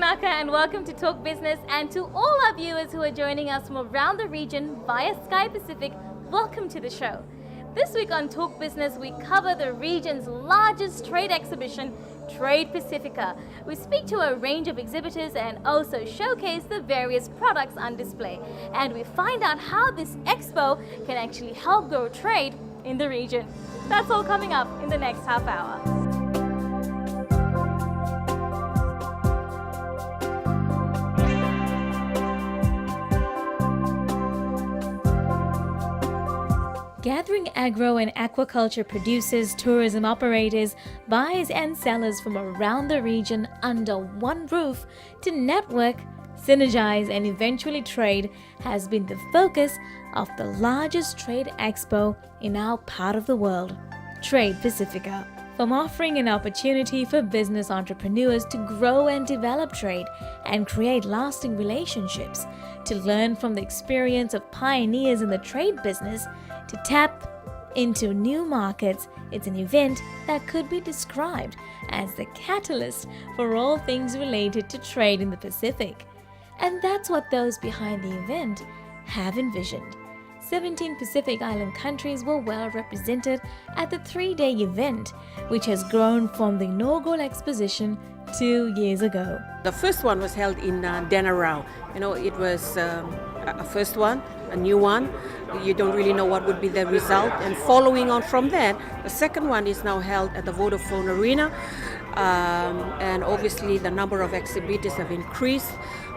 Naka, and welcome to Talk Business. And to all our viewers who are joining us from around the region via Sky Pacific, welcome to the show. This week on Talk Business, we cover the region's largest trade exhibition, Trade Pasifika. We speak to a range of exhibitors and also showcase the various products on display. And we find out how this expo can actually help grow trade in the region. That's all coming up in the next half hour. Gathering agro and aquaculture producers, tourism operators, buyers and sellers from around the region under one roof to network, synergize and eventually trade has been the focus of the largest trade expo in our part of the world, Trade Pasifika. From offering an opportunity for business entrepreneurs to grow and develop trade and create lasting relationships, to learn from the experience of pioneers in the trade business, to tap into new markets, it's an event that could be described as the catalyst for all things related to trade in the Pacific. And that's what those behind the event have envisioned. 17 Pacific Island countries were well represented at the 3-day event, which has grown from the inaugural exposition 2 years ago. The first one was held in Denarau. It was a first one, a new one. You don't really know what would be the result. And following on from that, the second one is now held at the Vodafone Arena. And obviously the number of exhibitors have increased.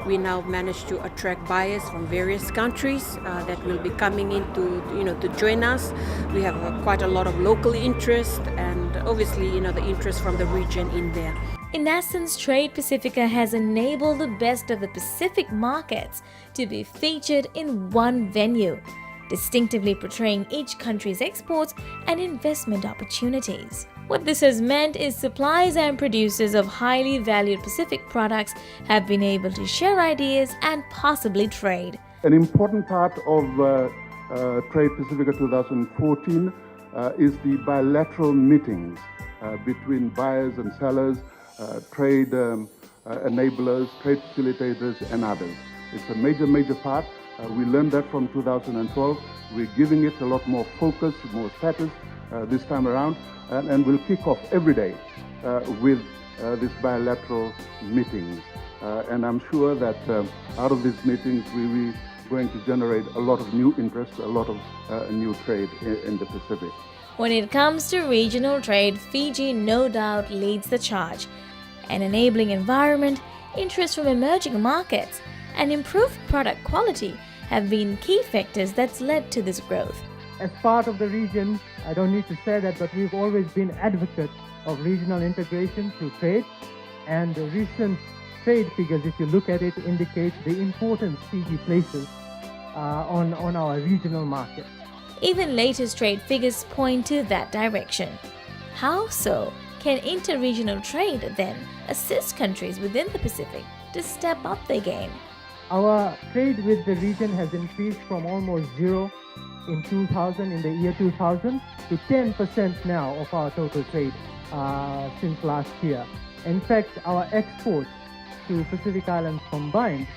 We now managed to attract buyers from various countries that will be coming in to join us. We have quite a lot of local interest and obviously the interest from the region in there. In essence, Trade Pasifika has enabled the best of the Pacific markets to be featured in one venue, distinctively portraying each country's exports and investment opportunities. What this has meant is suppliers and producers of highly valued Pacific products have been able to share ideas and possibly trade. An important part of Trade Pasifika 2014 is the bilateral meetings between buyers and sellers, trade enablers, trade facilitators and others. It's a major part. We learned that from 2012. We're giving it a lot more focus, more status this time around, and we'll kick off every day with these bilateral meetings. And I'm sure that out of these meetings we're going to generate a lot of new interest, a lot of new trade in the Pacific. When it comes to regional trade, Fiji no doubt leads the charge. An enabling environment, interest from emerging markets, and improved product quality have been key factors that's led to this growth. As part of the region, I don't need to say that, but we've always been advocates of regional integration through trade. And the recent trade figures, if you look at it, indicate the importance Fiji places on our regional market. Even latest trade figures point to that direction. How so? Can inter-regional trade then assist countries within the Pacific to step up their game? Our trade with the region has increased from almost zero in the year 2000, to 10% now of our total trade since last year. In fact, our exports to Pacific Islands combined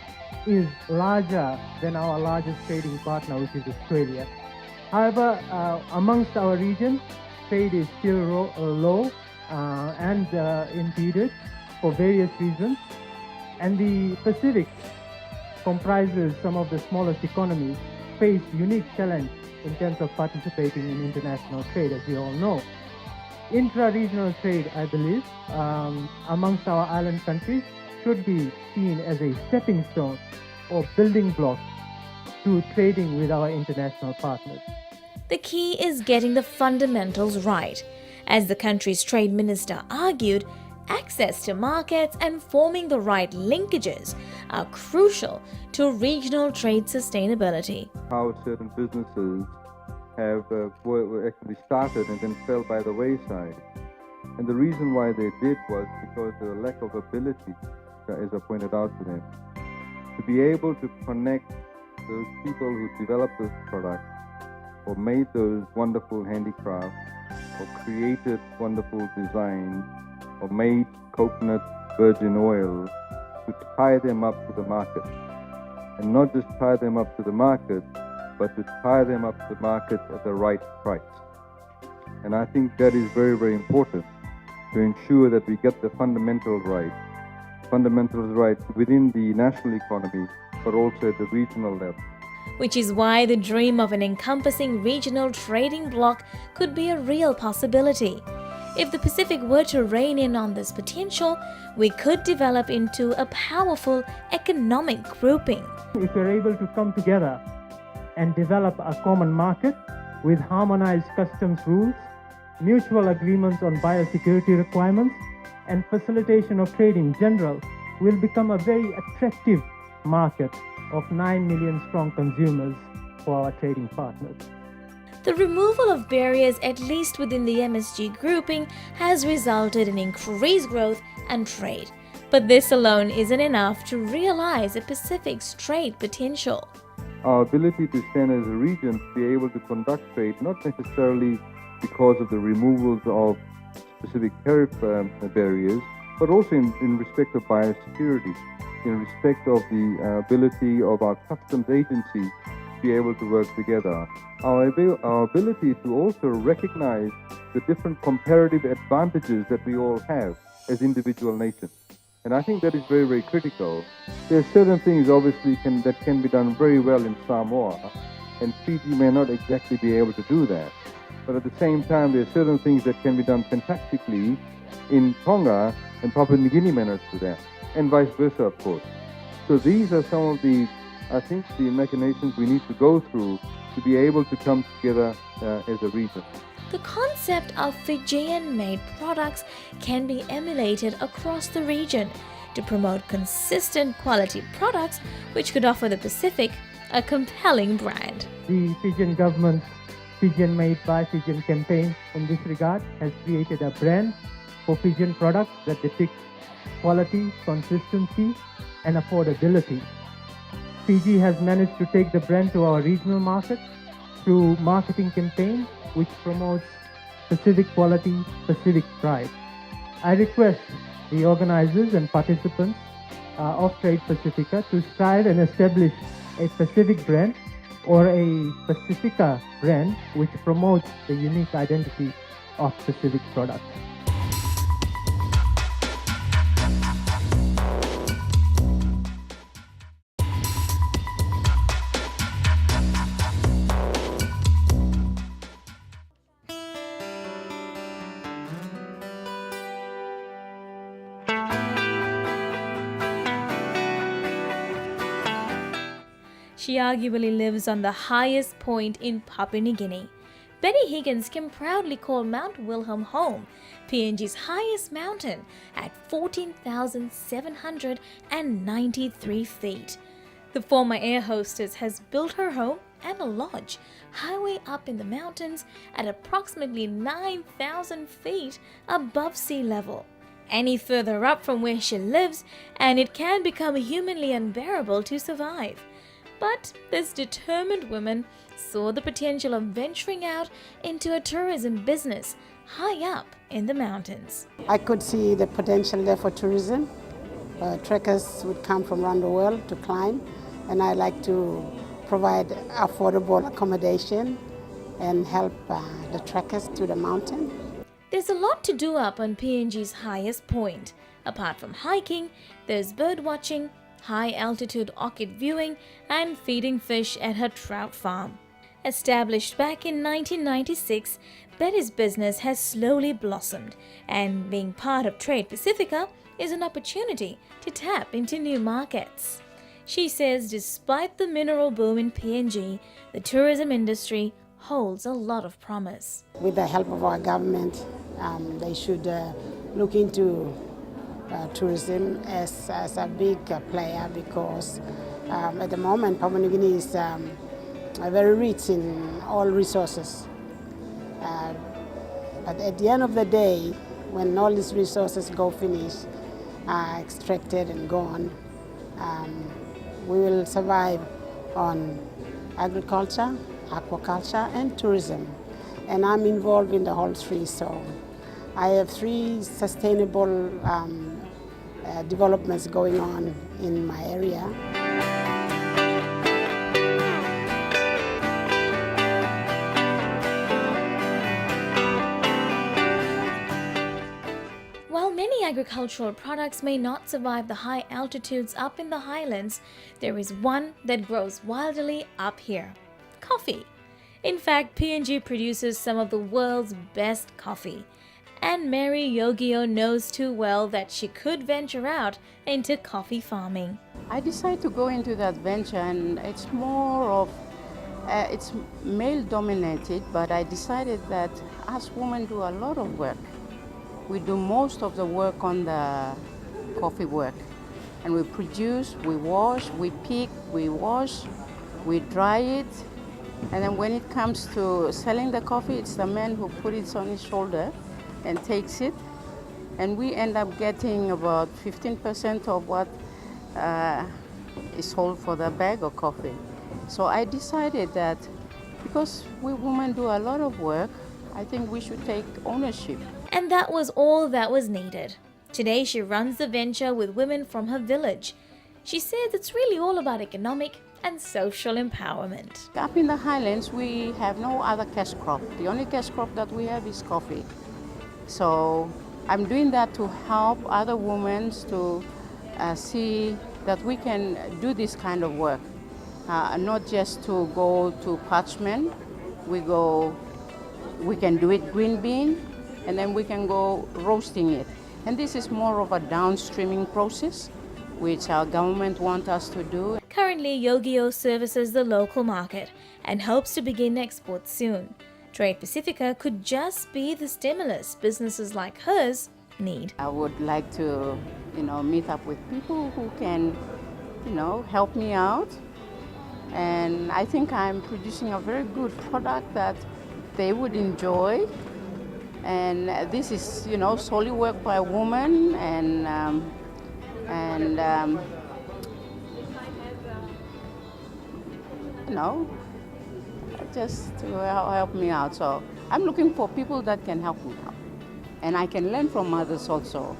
is larger than our largest trading partner, which is Australia. However, amongst our region, trade is still low and impeded for various reasons. And the Pacific comprises some of the smallest economies, face unique challenge in terms of participating in international trade, as we all know. Intra-regional trade, I believe, amongst our island countries should be seen as a stepping stone or building block to trading with our international partners. The key is getting the fundamentals right. As the country's trade minister argued, access to markets and forming the right linkages are crucial to regional trade sustainability. How certain businesses have were actually started and then fell by the wayside. And the reason why they did was because of the lack of ability, as I pointed out to them, to be able to connect those people who developed those products or made those wonderful handicrafts or created wonderful designs or made coconut virgin oil to tie them up to the market. And not just tie them up to the market, but to tie them up to the market at the right price. And I think that is very, very important to ensure that we get the fundamentals right within the national economy, but also at the regional level. Which is why the dream of an encompassing regional trading bloc could be a real possibility. If the Pacific were to rein in on this potential, we could develop into a powerful economic grouping. If we're able to come together and develop a common market with harmonized customs rules, mutual agreements on biosecurity requirements, and facilitation of trade in general, will become a very attractive market of 9 million strong consumers for our trading partners. The removal of barriers, at least within the MSG grouping, has resulted in increased growth and trade. But this alone isn't enough to realize the Pacific's trade potential. Our ability to stand as a region to be able to conduct trade, not necessarily because of the removals of specific tariff barriers, but also in respect of biosecurity, in respect of the ability of our customs agencies to be able to work together. Our ability to also recognize the different comparative advantages that we all have as individual nations. And I think that is very, very critical. There are certain things, obviously, that can be done very well in Samoa, and Fiji may not exactly be able to do that. But at the same time, there are certain things that can be done fantastically in Tonga, and Papua New Guinea may not do that, and vice versa, of course. So these are some of the, I think, the machinations we need to go through to be able to come together as a region. The concept of Fijian-made products can be emulated across the region to promote consistent quality products which could offer the Pacific a compelling brand. The Fijian government's Fijian Made by Fijian campaign in this regard has created a brand for Fijian products that depicts quality, consistency, and affordability. Fiji has managed to take the brand to our regional market through marketing campaigns which promotes Pacific quality, Pacific pride. I request the organizers and participants of Trade Pasifika to strive and establish a Pacific brand or a Pasifika brand which promotes the unique identity of Pacific products. She arguably lives on the highest point in Papua New Guinea. Betty Higgins can proudly call Mount Wilhelm home, PNG's highest mountain at 14,793 feet. The former air hostess has built her home and a lodge high way up in the mountains at approximately 9,000 feet above sea level. Any further up from where she lives, and it can become humanly unbearable to survive. But this determined woman saw the potential of venturing out into a tourism business high up in the mountains. I could see the potential there for tourism. Trekkers would come from around the world to climb, and I like to provide affordable accommodation and help the trekkers to the mountain. There's a lot to do up on PNG's highest point. Apart from hiking, there's bird watching, high-altitude orchid viewing, and feeding fish at her trout farm. Established back in 1996, Betty's business has slowly blossomed, and being part of Trade Pasifika is an opportunity to tap into new markets. She says despite the mineral boom in PNG, the tourism industry holds a lot of promise. With the help of our government, they should look into tourism as a big player, because at the moment Papua New Guinea is very rich in all resources. But at the end of the day, when all these resources go finish, extracted and gone, we will survive on agriculture, aquaculture and tourism. And I'm involved in the whole three, so I have three sustainable developments going on in my area. While many agricultural products may not survive the high altitudes up in the highlands, there is one that grows wildly up here: coffee. In fact, PNG produces some of the world's best coffee. And Mary Yogio knows too well that she could venture out into coffee farming. I decided to go into that venture, and it's more of, it's male dominated, but I decided that us women do a lot of work. We do most of the work on the coffee work. And we produce, we wash, we pick, we wash, we dry it. And then when it comes to selling the coffee, it's the man who puts it on his shoulder and takes it. And we end up getting about 15% of what is sold for the bag of coffee. So I decided that because we women do a lot of work, I think we should take ownership. And that was all that was needed. Today she runs the venture with women from her village. She says it's really all about economic and social empowerment. Up in the highlands, we have no other cash crop. The only cash crop that we have is coffee. So I'm doing that to help other women to see that we can do this kind of work, not just to go to parchment. We can do it green bean, and then we can go roasting it. And this is more of a downstreaming process, which our government wants us to do. Currently, Yogio services the local market and hopes to begin exports soon. Trade Pasifika could just be the stimulus businesses like hers need. I would like to, meet up with people who can, help me out. And I think I'm producing a very good product that they would enjoy. And this is, solely work by a woman and just to help me out. So I'm looking for people that can help me out. And I can learn from others also.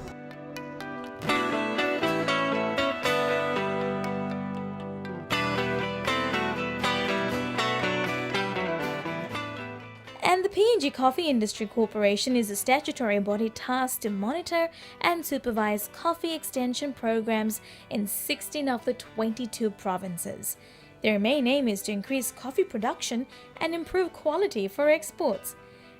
And the PNG Coffee Industry Corporation is a statutory body tasked to monitor and supervise coffee extension programs in 16 of the 22 provinces. Their main aim is to increase coffee production and improve quality for exports.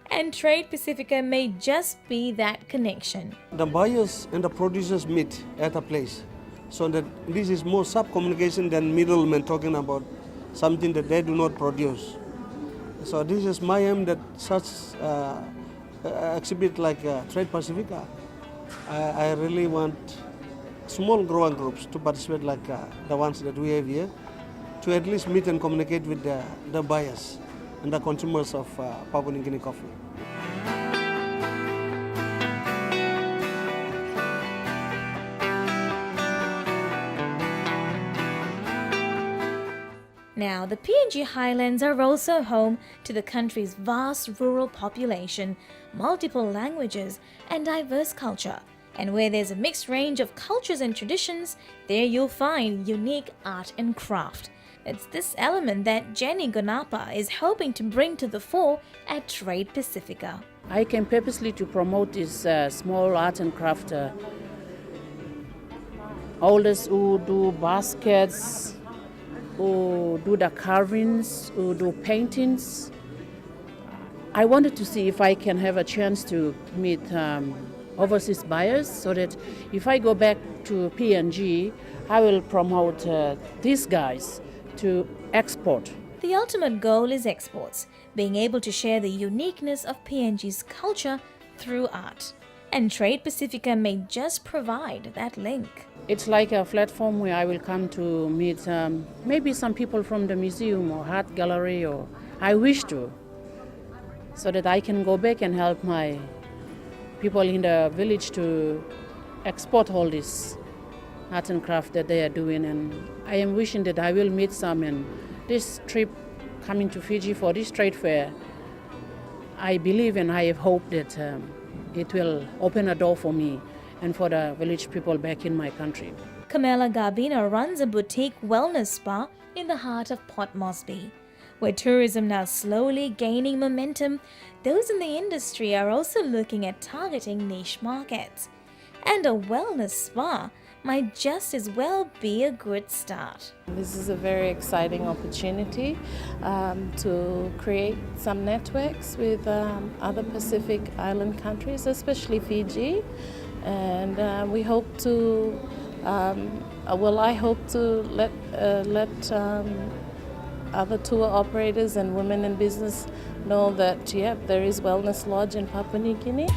And Trade Pasifika may just be that connection. The buyers and the producers meet at a place. So that this is more sub-communication than middlemen talking about something that they do not produce. So this is my aim that such exhibit like Trade Pasifika, I really want small growing groups to participate like the ones that we have here, to at least meet and communicate with the buyers and the consumers of Papua New Guinea coffee. Now, the PNG Highlands are also home to the country's vast rural population, multiple languages, and diverse culture. And where there's a mixed range of cultures and traditions, there you'll find unique art and craft. It's this element that Jenny Gonapa is hoping to bring to the fore at Trade Pasifika. I came purposely to promote this small art and craft. Oldest who do baskets, who do the carvings, who do paintings. I wanted to see if I can have a chance to meet overseas buyers, so that if I go back to PNG, I will promote these guys to export. The ultimate goal is exports, being able to share the uniqueness of PNG's culture through art. And Trade Pasifika may just provide that link. It's like a platform where I will come to meet maybe some people from the museum or art gallery, or I wish to, so that I can go back and help my people in the village to export all this art and craft that they are doing. And I am wishing that I will meet some. And this trip coming to Fiji for this trade fair, I believe and I have hope that it will open a door for me, and for the village people back in my country. Kamela Garbina runs a boutique wellness spa in the heart of Port Moresby. Where tourism now slowly gaining momentum, those in the industry are also looking at targeting niche markets. And a wellness spa might just as well be a good start. This is a very exciting opportunity to create some networks with other Pacific Island countries, especially Fiji. And we hope to, I hope to let other tour operators and women in business know that, there is Wellness Lodge in Papua New Guinea.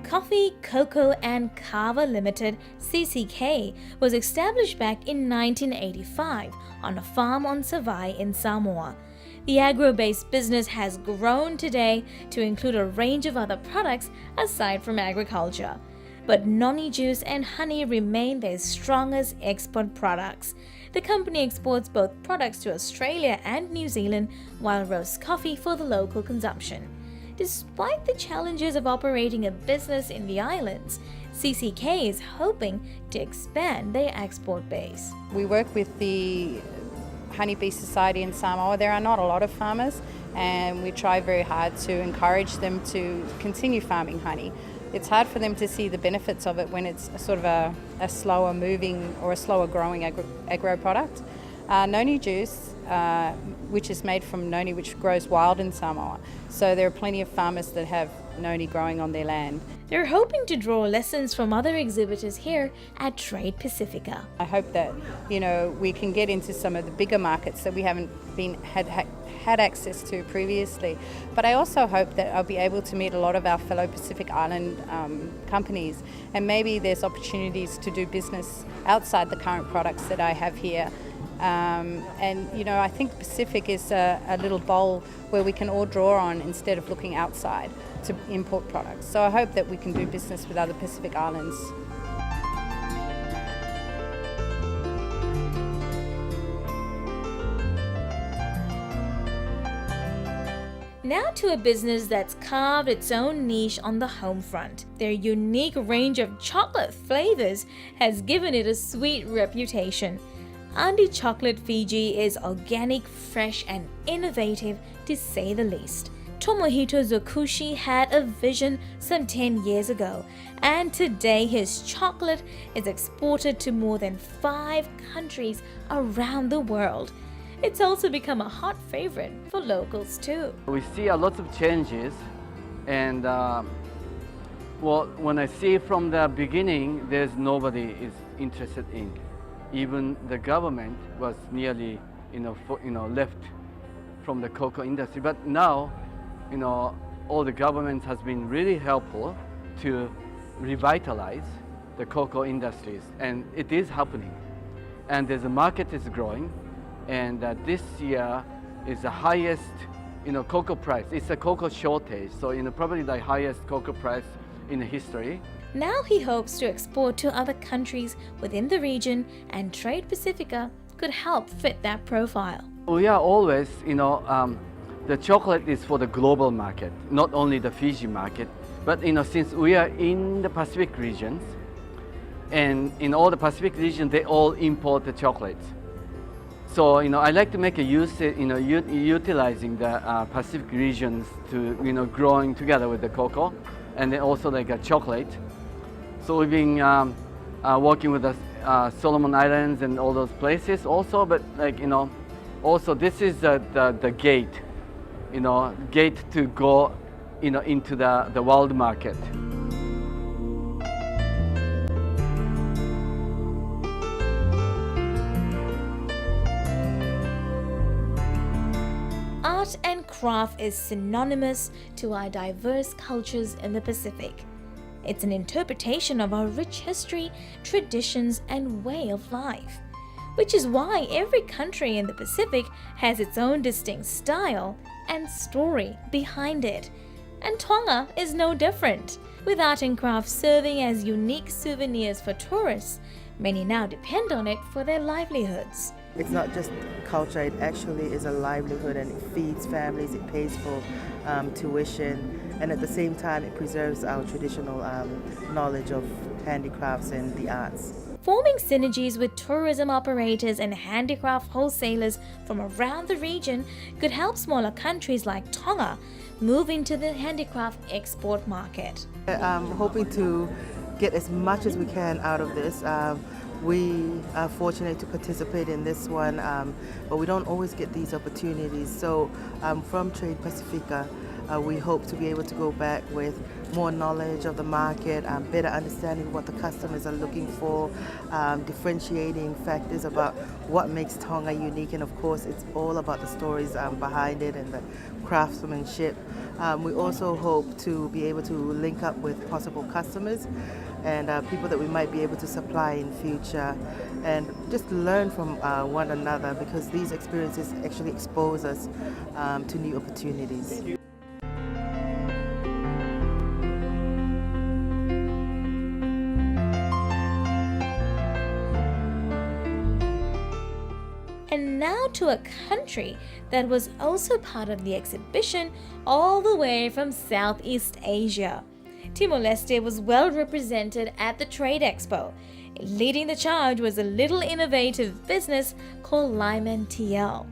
Coffee, Cocoa and Kava Limited (CCK) was established back in 1985 on a farm on Savai in Samoa. The agro-based business has grown today to include a range of other products aside from agriculture. But noni juice and honey remain their strongest export products. The company exports both products to Australia and New Zealand while roasts coffee for the local consumption. Despite the challenges of operating a business in the islands, CCK is hoping to expand their export base. We work with the Honeybee Society in Samoa. There are not a lot of farmers, and we try very hard to encourage them to continue farming honey. It's hard for them to see the benefits of it when it's sort of a slower moving or a slower growing agro product. Noni juice, which is made from noni which grows wild in Samoa. So there are plenty of farmers that have noni growing on their land. They're hoping to draw lessons from other exhibitors here at Trade Pasifika. I hope that, we can get into some of the bigger markets that we haven't had access to previously. But I also hope that I'll be able to meet a lot of our fellow Pacific Island companies, and maybe there's opportunities to do business outside the current products that I have here. I think Pacific is a little bowl where we can all draw on instead of looking outside to import products. So I hope that we can do business with other Pacific Islands. Now to a business that's carved its own niche on the home front. Their unique range of chocolate flavors has given it a sweet reputation. Andi Chocolate Fiji is organic, fresh and innovative to say the least. Tomohito Zokushi had a vision some 10 years ago, and today his chocolate is exported to more than 5 countries around the world. It's also become a hot favorite for locals too. We see a lot of changes, and when I see from the beginning, there's nobody is interested in. Even the government was nearly, left from the cocoa industry. But now, all the government has been really helpful to revitalize the cocoa industries, and it is happening. And the market is growing, and this year is the highest, cocoa price. It's a cocoa shortage, so probably the highest cocoa price in history. Now he hopes to export to other countries within the region, and Trade Pasifika could help fit that profile. We are always, the chocolate is for the global market, not only the Fiji market, but since we are in the Pacific regions, and in all the Pacific regions, they all import the chocolates. So, I like to make a use, utilizing the Pacific regions to, growing together with the cocoa, and then also like a chocolate. So we've been working with the Solomon Islands and all those places also, but also this is the gate, gate to go, into the world market. Art and craft is synonymous to our diverse cultures in the Pacific. It's an interpretation of our rich history, traditions, and way of life. which is why every country in the Pacific has its own distinct style and story behind it. And Tonga is no different. With art and crafts serving as unique souvenirs for tourists, many now depend on it for their livelihoods. It's not just culture, it actually is a livelihood, and it feeds families, it pays for tuition, and at the same time it preserves our traditional knowledge of handicrafts and the arts. Forming synergies with tourism operators and handicraft wholesalers from around the region could help smaller countries like Tonga move into the handicraft export market. I'm hoping to get as much as we can out of this. We are fortunate to participate in this one, but we don't always get these opportunities. So from Trade Pasifika, we hope to be able to go back with more knowledge of the market, better understanding what the customers are looking for, differentiating factors about what makes Tonga unique, and of course it's all about the stories behind it and the craftsmanship. We also hope to be able to link up with possible customers and people that we might be able to supply in future, and just learn from one another, because these experiences actually expose us to new opportunities. And now to a country that was also part of the exhibition all the way from Southeast Asia. Timor-Leste was well represented at the Trade Expo. Leading the charge was a little innovative business called Lyman TL.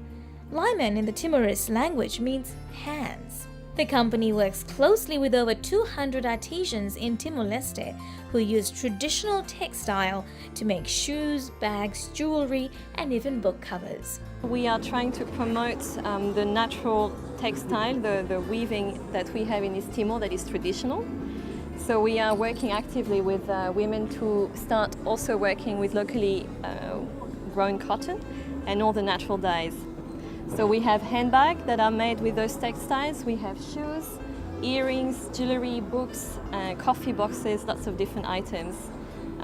Lyman in the Timorese language means hands. The company works closely with over 200 artisans in Timor-Leste who use traditional textile to make shoes, bags, jewelry, and even book covers. We are trying to promote the natural textile, the weaving that we have in East Timor that is traditional. So we are working actively with women to start also working with locally grown cotton and all the natural dyes. So we have handbags that are made with those textiles, we have shoes, earrings, jewelry, books, coffee boxes, lots of different items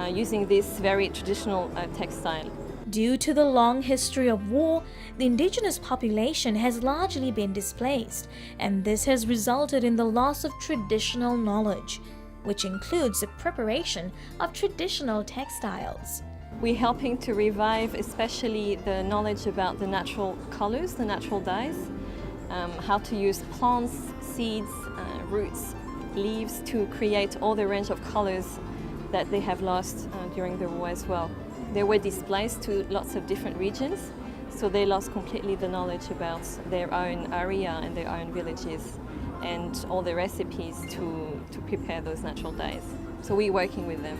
using this very traditional textile. Due to the long history of war, the indigenous population has largely been displaced, and this has resulted in the loss of traditional knowledge, which includes the preparation of traditional textiles. We're helping to revive especially the knowledge about the natural colors, the natural dyes, how to use plants, seeds, roots, leaves to create all the range of colors that they have lost during the war as well. They were displaced to lots of different regions, so they lost completely the knowledge about their own area and their own villages and all the recipes to prepare those natural dyes. So we're working with them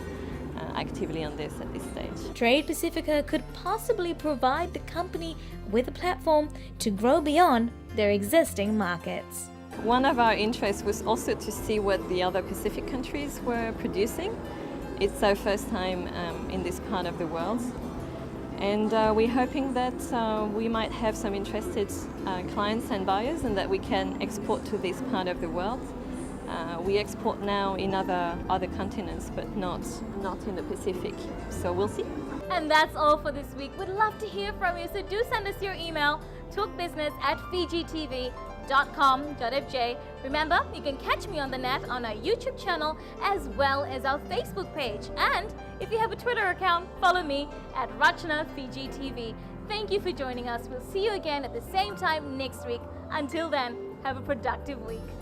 actively on this at this stage. Trade Pasifika could possibly provide the company with a platform to grow beyond their existing markets. One of our interests was also to see what the other Pacific countries were producing. It's our first time in this part of the world, and we're hoping that we might have some interested clients and buyers, and that we can export to this part of the world. We export now in other continents, but not in the Pacific, so we'll see. And that's all for this week. We'd love to hear from you, so do send us your email, talkbusiness@fijitv.com.fj. Remember, you can catch me on the net on our YouTube channel as well as our Facebook page. And if you have a Twitter account, follow me at RachnaFijiTV. Thank you for joining us. We'll see you again at the same time next week. Until then, have a productive week.